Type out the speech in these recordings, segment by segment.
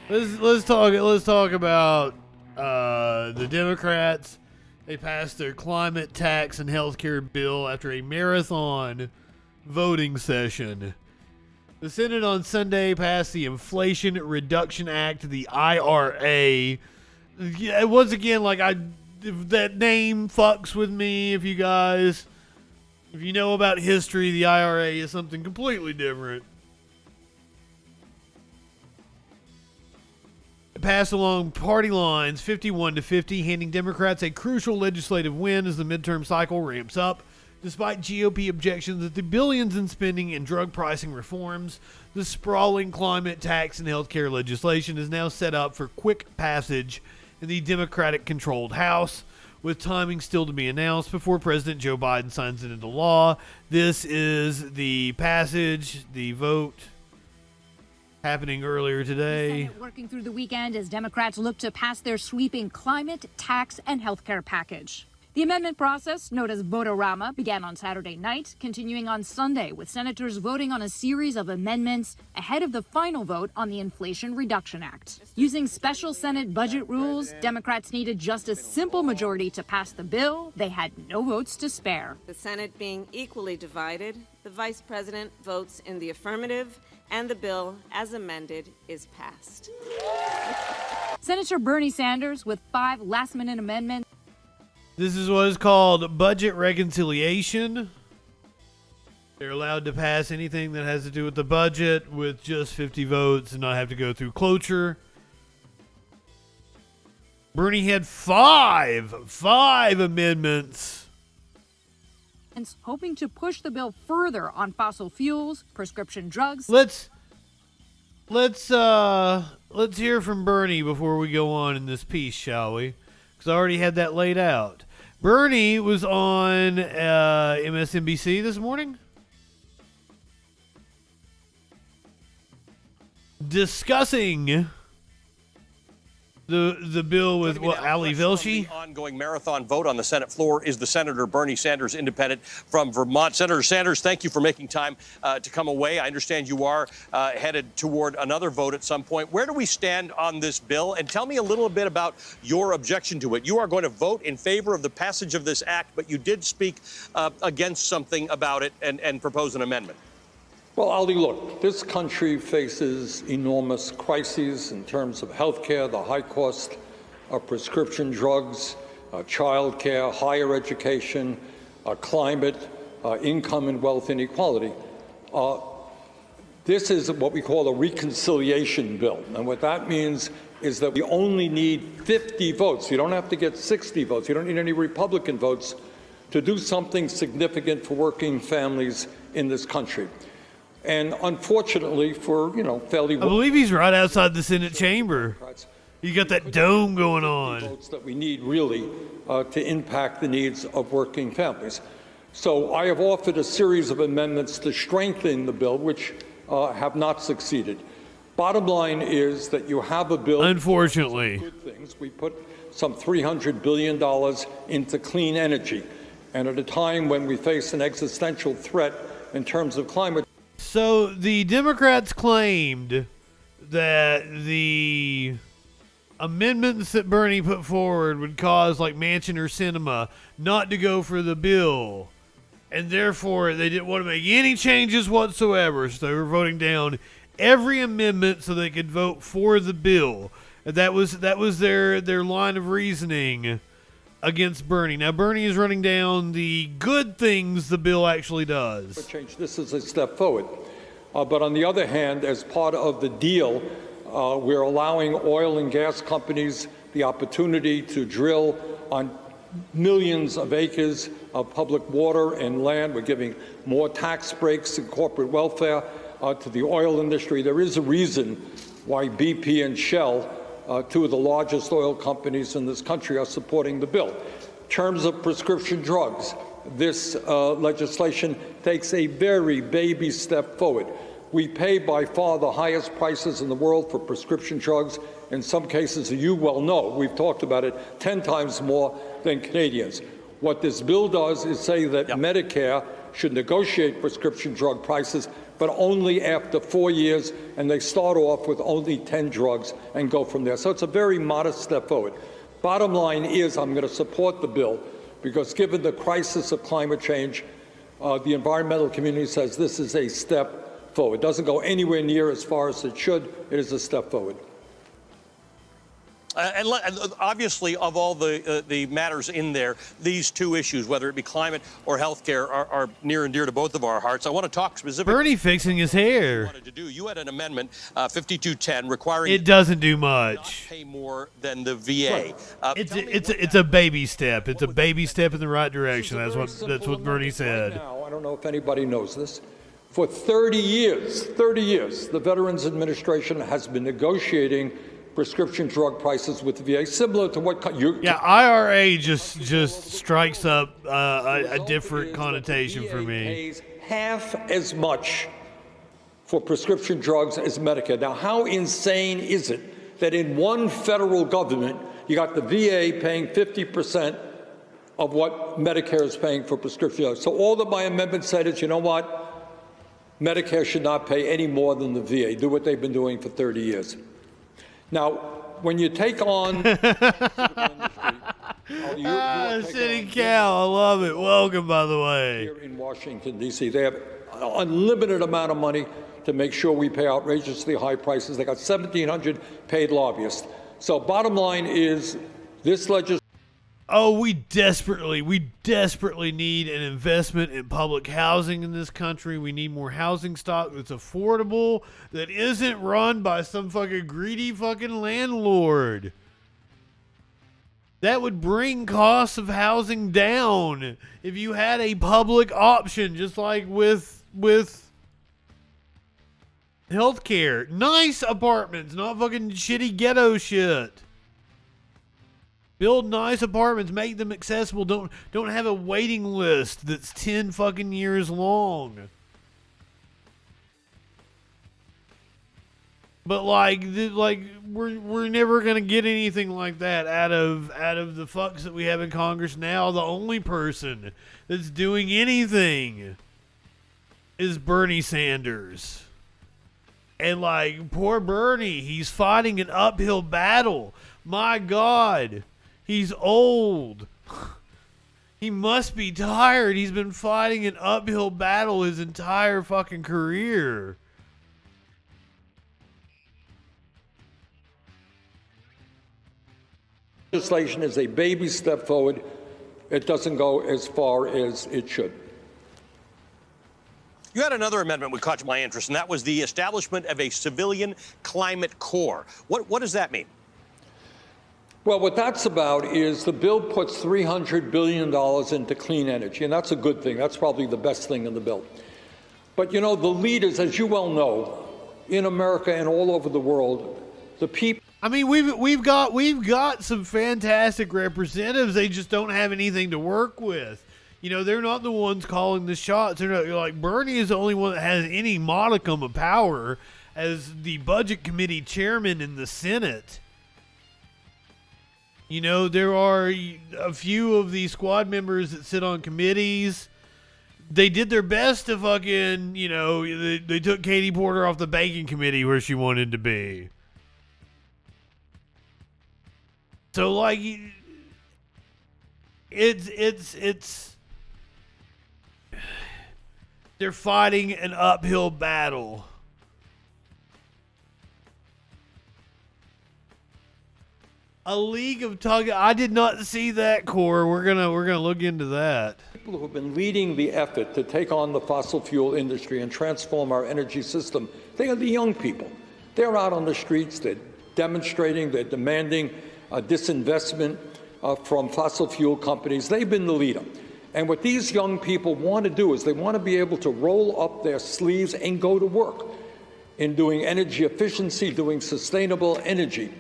Let's talk about the Democrats. They passed their climate tax and healthcare bill after a marathon voting session. The Senate on Sunday passed the Inflation Reduction Act, the IRA. Once again, that name fucks with me. If you know about history, the IRA is something completely different. It passed along party lines 51-50, handing Democrats a crucial legislative win as the midterm cycle ramps up. Despite GOP objections that the billions in spending and drug pricing reforms, the sprawling climate tax and healthcare legislation is now set up for quick passage in the Democratic-controlled House, with timing still to be announced before President Joe Biden signs it into law. This is the passage, the vote happening earlier today. The Senate working through the weekend as Democrats look to pass their sweeping climate, tax, and healthcare package. The amendment process, known as Vote-A-Rama, began on Saturday night, continuing on Sunday with senators voting on a series of amendments ahead of the final vote on the Inflation Reduction Act. Using special Senate budget rules, Democrats needed just a simple majority to pass the bill. They had no votes to spare. The Senate being equally divided, the Vice President votes in the affirmative, and the bill, as amended, is passed. Senator Bernie Sanders, with 5 last-minute amendments. This is what is called budget reconciliation. They're allowed to pass anything that has to do with the budget with just 50 votes and not have to go through cloture. Bernie had five amendments. Hoping to push the bill further on fossil fuels, prescription drugs. Let's hear from Bernie before we go on in this piece, shall we? Because I already had that laid out. Bernie was on MSNBC this morning discussing the bill with Ali Velshi. The ongoing marathon vote on the Senate floor is the Senator Bernie Sanders, independent from Vermont. Senator Sanders, thank you for making time to come away. I understand you are headed toward another vote at some point. Where do we stand on this bill? And tell me a little bit about your objection to it. You are going to vote in favor of the passage of this act, but you did speak against something about it and propose an amendment. Well, Ali, look, this country faces enormous crises in terms of health care, the high cost of prescription drugs, child care, higher education, climate, income and wealth inequality. This is what we call a reconciliation bill. And what that means is that we only need 50 votes. You don't have to get 60 votes. You don't need any Republican votes to do something significant for working families in this country. And unfortunately for, fairly... I believe he's right outside the Senate chamber. You got that dome going on. Votes that we need really to impact the needs of working families. So I have offered a series of amendments to strengthen the bill, which have not succeeded. Bottom line is that you have a bill... Unfortunately. Good things. We put some $300 billion into clean energy. And at a time when we face an existential threat in terms of climate... So the Democrats claimed that the amendments that Bernie put forward would cause like Manchin or Sinema not to go for the bill. And therefore they didn't want to make any changes whatsoever. So they were voting down every amendment so they could vote for the bill. And that was their line of reasoning against Bernie. Now, Bernie is running down the good things the bill actually does. This is a step forward. But on the other hand, as part of the deal, we're allowing oil and gas companies the opportunity to drill on millions of acres of public water and land. We're giving more tax breaks and corporate welfare to the oil industry. There is a reason why BP and Shell, two of the largest oil companies in this country, are supporting the bill. In terms of prescription drugs, this legislation takes a very baby step forward. We pay by far the highest prices in the world for prescription drugs. In some cases, you well know, we've talked about it, 10 times more than Canadians. What this bill does is say that Medicare should negotiate prescription drug prices but only after 4 years, and they start off with only 10 drugs and go from there. So it's a very modest step forward. Bottom line is I'm going to support the bill because given the crisis of climate change, the environmental community says this is a step forward. It doesn't go anywhere near as far as it should. It is a step forward. And obviously, of all the matters in there, these two issues, whether it be climate or health care, are near and dear to both of our hearts. I want to talk specifically. Bernie fixing his hair. Wanted to do. You had an amendment, 5210, requiring it doesn't do much. Not pay more than the VA. It's a baby step. It's a baby step in the right direction. That's what Bernie said. Right now, I don't know if anybody knows this. For 30 years, the Veterans Administration has been negotiating prescription drug prices with the VA, similar to what IRA just strikes up a different connotation for me. Pays half as much for prescription drugs as Medicare. Now, how insane is it that in one federal government, you got the VA paying 50% of what Medicare is paying for prescription drugs? So all that my amendment said is, you know what? Medicare should not pay any more than the VA. Do what they've been doing for 30 years. Now, when you take on City Cal, I love it. Welcome, by the way. Here in Washington, D.C., they have an unlimited amount of money to make sure we pay outrageously high prices. They got 1,700 paid lobbyists. So bottom line is this legislation. Oh, we desperately need an investment in public housing in this country. We need more housing stock that's affordable, that isn't run by some fucking greedy fucking landlord. That would bring costs of housing down if you had a public option, just like with healthcare. Nice apartments, not fucking shitty ghetto shit. Build nice apartments, make them accessible. Don't have a waiting list that's 10 fucking years long. But like we're never gonna get anything like that out of the fucks that we have in Congress now. The only person that's doing anything is Bernie Sanders. And like poor Bernie, he's fighting an uphill battle. My God. He's old. He must be tired. He's been fighting an uphill battle his entire fucking career. Legislation is a baby step forward. It doesn't go as far as it should. You had another amendment which caught my interest, and that was the establishment of a civilian climate corps. What does that mean? Well, what that's about is the bill puts $300 billion into clean energy, and that's a good thing. That's probably the best thing in the bill. But, you know, the leaders, as you well know, in America and all over the world, the people... I mean, we've got some fantastic representatives. They just don't have anything to work with. You know, they're not the ones calling the shots. They're not, like, Bernie is the only one that has any modicum of power as the Budget Committee chairman in the Senate. You know, there are a few of the squad members that sit on committees. They did their best to fucking, you know, they took Katie Porter off the banking committee where she wanted to be. So, like, it's they're fighting an uphill battle. A league of tug. I did not see that, Core. We're gonna look into that. People who have been leading the effort to take on the fossil fuel industry and transform our energy system, they are the young people. They're out on the streets. They're demonstrating. They're demanding disinvestment from fossil fuel companies. They've been the leader. And what these young people want to do is they want to be able to roll up their sleeves and go to work in doing energy efficiency, doing sustainable energy.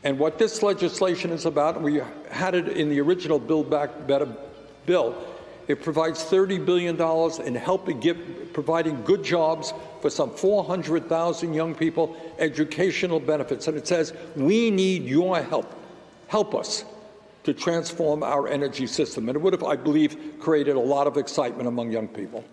And what this legislation is about, and we had it in the original Build Back Better bill, it provides $30 billion in providing good jobs for some 400,000 young people, educational benefits. And it says, we need your help. Help us to transform our energy system. And it would have, I believe, created a lot of excitement among young people.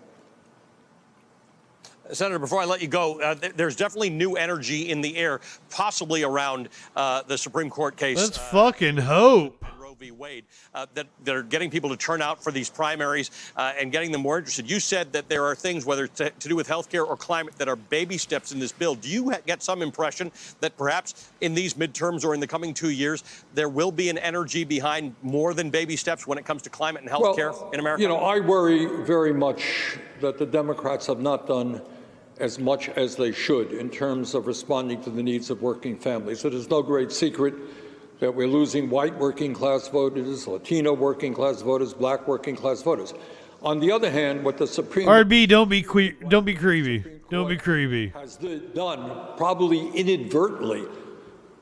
Senator, before I let you go, there's definitely new energy in the air, possibly around the Supreme Court case. Let's fucking hope. Roe v. Wade, that are getting people to turn out for these primaries and getting them more interested. You said that there are things, whether it's to do with healthcare or climate, that are baby steps in this bill. Do you get some impression that perhaps in these midterms or in the coming 2 years, there will be an energy behind more than baby steps when it comes to climate and healthcare in America? You know, I worry very much that the Democrats have not done as much as they should in terms of responding to the needs of working families. It is no great secret that we're losing white working class voters, Latino working class voters, black working class voters. On the other hand, what the Supreme RB, don't be creepy. Don't be creepy. has done, probably inadvertently,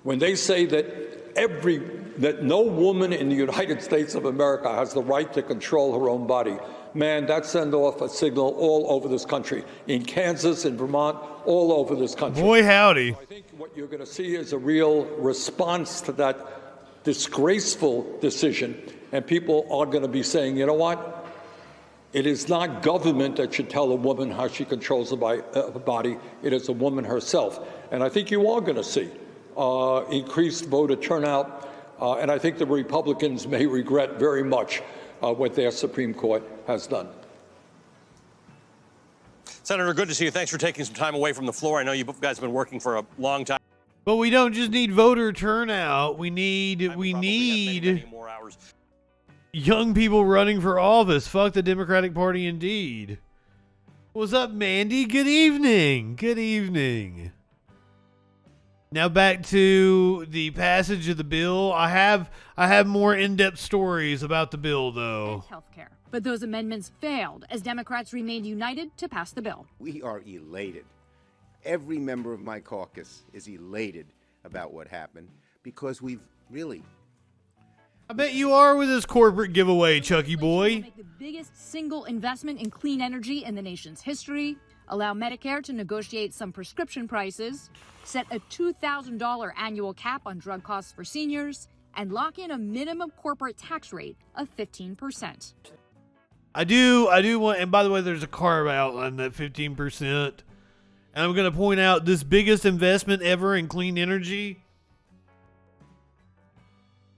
when they say that no woman in the United States of America has the right to control her own body. Man, that sends off a signal all over this country, in Kansas, in Vermont, all over this country. Boy, howdy. I think what you're going to see is a real response to that disgraceful decision, and people are going to be saying, you know what? It is not government that should tell a woman how she controls her body. It is a woman herself. And I think you are going to see increased voter turnout, and I think the Republicans may regret very much what their Supreme Court has done. Senator, good to see you. Thanks for taking some time away from the floor. I know you guys have been working for a long time. But we don't just need voter turnout. We need many more hours. young people running for office. Fuck the Democratic Party indeed. What's up, Mandy? Good evening. Good evening. Now back to the passage of the bill. I have more in-depth stories about the bill, though. Healthcare. But those amendments failed as Democrats remained united to pass the bill. We are elated. Every member of my caucus is elated about what happened because we've really... I bet you are with this corporate giveaway, Chucky boy. Make the biggest single investment in clean energy in the nation's history, allow Medicare to negotiate some prescription prices, set a $2,000 annual cap on drug costs for seniors, and lock in a minimum corporate tax rate of 15%. I do want, and by the way, there's a carve out on that 15%. And I'm going to point out this biggest investment ever in clean energy.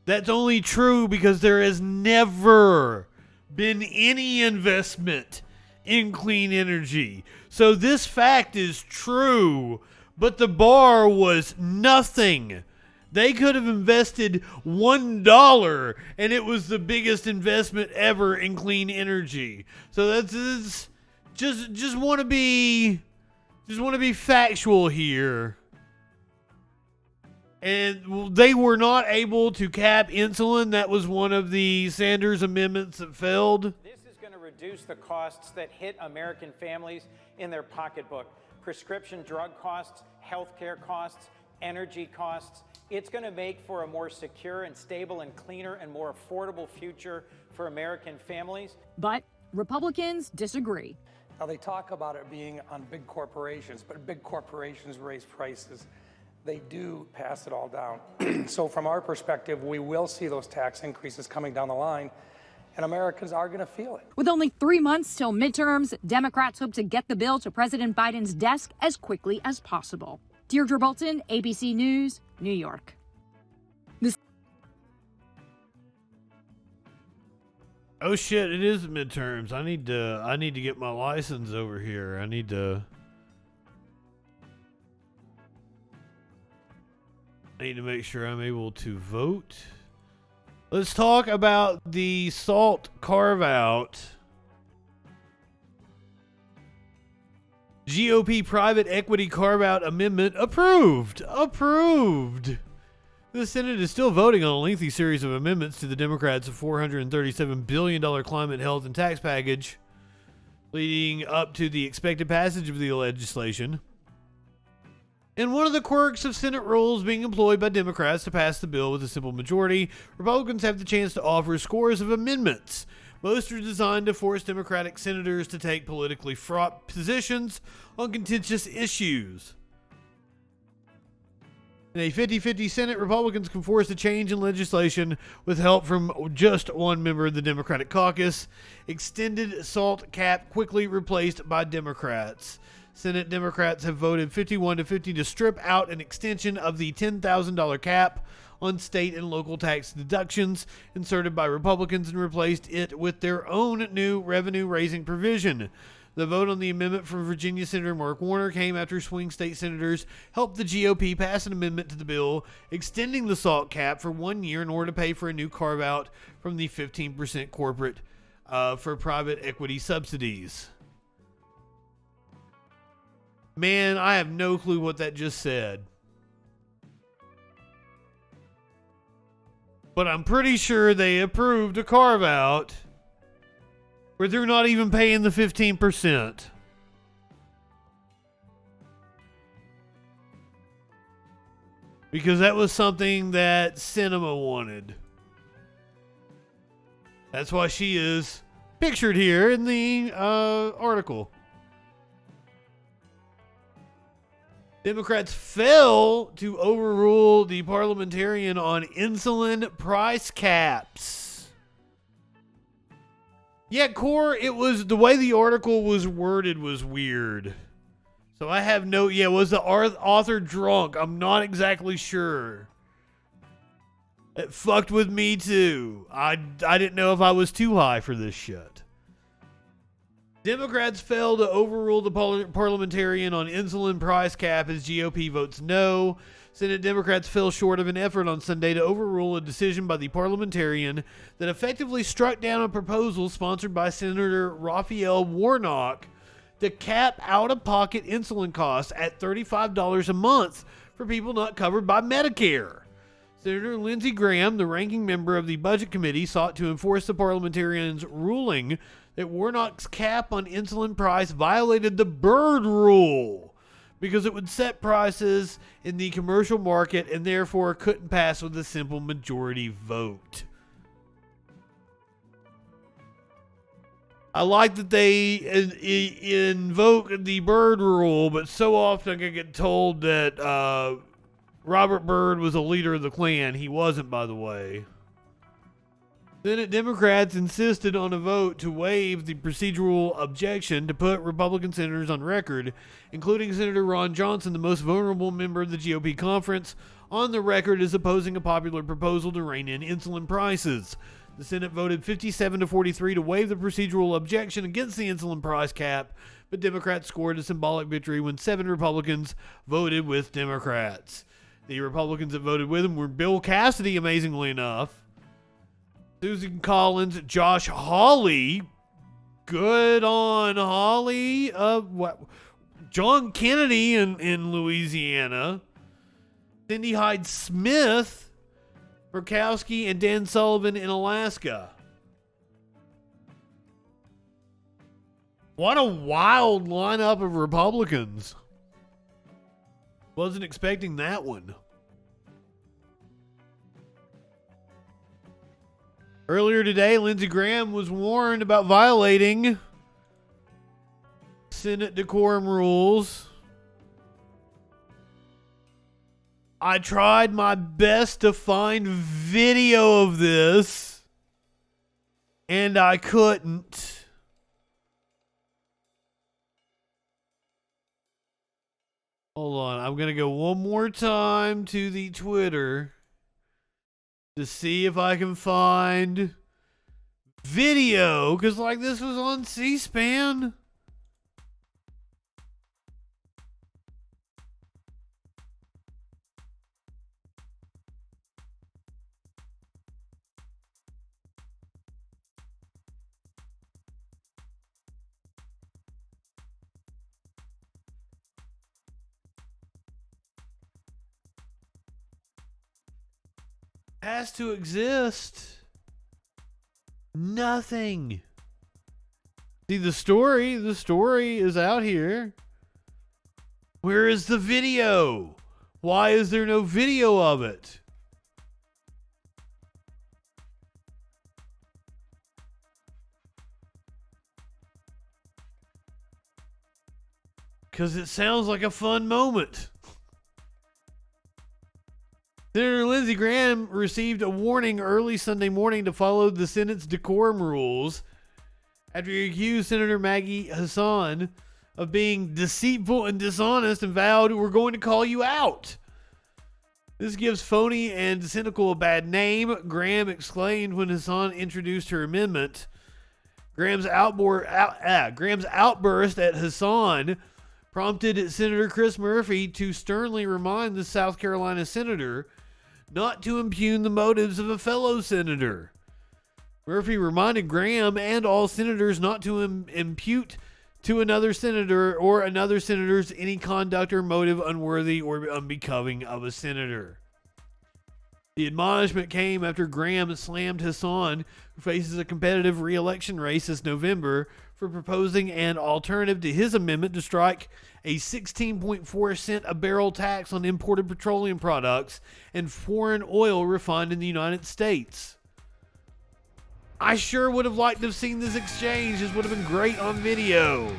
That's only true because there has never been any investment in clean energy. So this fact is true, but the bar was nothing. They could have invested $1 and it was the biggest investment ever in clean energy. So that's just want to be factual here. And they were not able to cap insulin. That was one of the Sanders amendments that failed. This is going to reduce the costs that hit American families in their pocketbook. Prescription drug costs, healthcare costs, energy costs. It's going to make for a more secure and stable and cleaner and more affordable future for American families. But Republicans disagree. Now, they talk about it being on big corporations, but big corporations raise prices. They do pass it all down. So from our perspective, we will see those tax increases coming down the line, and Americans are going to feel it. With only 3 months till midterms, Democrats hope to get the bill to President Biden's desk as quickly as possible. Deirdre Bolton, ABC News, New York. Oh shit, it is midterms. I need to get my license over here. I need to make sure I'm able to vote. Let's talk about the SALT carve-out. GOP private equity carve-out amendment approved. Approved. The Senate is still voting on a lengthy series of amendments to the Democrats' $437 billion climate, health, and tax package, leading up to the expected passage of the legislation. In one of the quirks of Senate rules being employed by Democrats to pass the bill with a simple majority, Republicans have the chance to offer scores of amendments. Most are designed to force Democratic senators to take politically fraught positions on contentious issues. In a 50-50 Senate, Republicans can force a change in legislation with help from just one member of the Democratic caucus. Extended SALT cap quickly replaced by Democrats. Senate Democrats have voted 51 to 50 to strip out an extension of the $10,000 cap on state and local tax deductions inserted by Republicans and replaced it with their own new revenue-raising provision. The vote on the amendment from Virginia Senator Mark Warner came after swing state senators helped the GOP pass an amendment to the bill extending the SALT cap for 1 year in order to pay for a new carve-out from the 15% corporate for private equity subsidies. Man, I have no clue what that just said. But I'm pretty sure they approved a carve-out where they're not even paying the 15%. Because that was something that Cinema wanted. That's why she is pictured here in the article. Democrats fail to overrule the parliamentarian on insulin price caps. Yeah, Core, it was the way the article was worded was weird. So I have no, was the author drunk? I'm not exactly sure. It fucked with me too. I didn't know if I was too high for this shit. Democrats failed to overrule the parliamentarian on insulin price cap as GOP votes no. Senate Democrats fell short of an effort on Sunday to overrule a decision by the parliamentarian that effectively struck down a proposal sponsored by Senator Raphael Warnock to cap out-of-pocket insulin costs at $35 a month for people not covered by Medicare. Senator Lindsey Graham, the ranking member of the Budget Committee, sought to enforce the parliamentarian's ruling that Warnock's cap on insulin price violated the Byrd Rule because it would set prices in the commercial market and therefore couldn't pass with a simple majority vote. I like that they invoke the Byrd Rule, but so often I get told that Robert Byrd was a leader of the Klan. He wasn't, by the way. Senate Democrats insisted on a vote to waive the procedural objection to put Republican senators on record, including Senator Ron Johnson, the most vulnerable member of the GOP conference, on the record as opposing a popular proposal to rein in insulin prices. The Senate voted 57 to 43 to waive the procedural objection against the insulin price cap, but Democrats scored a symbolic victory when 7 Republicans voted with Democrats. The Republicans that voted with them were Bill Cassidy, amazingly enough, Susan Collins, Josh Hawley, good on Hawley, John Kennedy in Louisiana, Cindy Hyde Smith, Murkowski, and Dan Sullivan in Alaska. What a wild lineup of Republicans. Wasn't expecting that one. Earlier today, Lindsey Graham was warned about violating Senate decorum rules. I tried my best to find video of this, and I couldn't. Hold on, I'm going to go one more time to the Twitter to see if I can find video, because like this was on C-SPAN. Has to exist. Nothing. See, the story is out here. Where is the video? Why is there no video of it? Because it sounds like a fun moment. Senator Lindsey Graham received a warning early Sunday morning to follow the Senate's decorum rules after he accused Senator Maggie Hassan of being deceitful and dishonest and vowed, "We're going to call you out." This gives phony and cynical a bad name, Graham exclaimed when Hassan introduced her amendment. Graham's outburst at Hassan prompted Senator Chris Murphy to sternly remind the South Carolina senator not to impugn the motives of a fellow senator. Murphy reminded Graham and all senators not to impute to another senator or another senator's any conduct or motive unworthy or unbecoming of a senator. The admonishment came after Graham slammed Hassan, who faces a competitive re-election race this November, for proposing an alternative to his amendment to strike a 16.4 cent a barrel tax on imported petroleum products and foreign oil refined in the United States. I sure would have liked to have seen this exchange. This would have been great on video.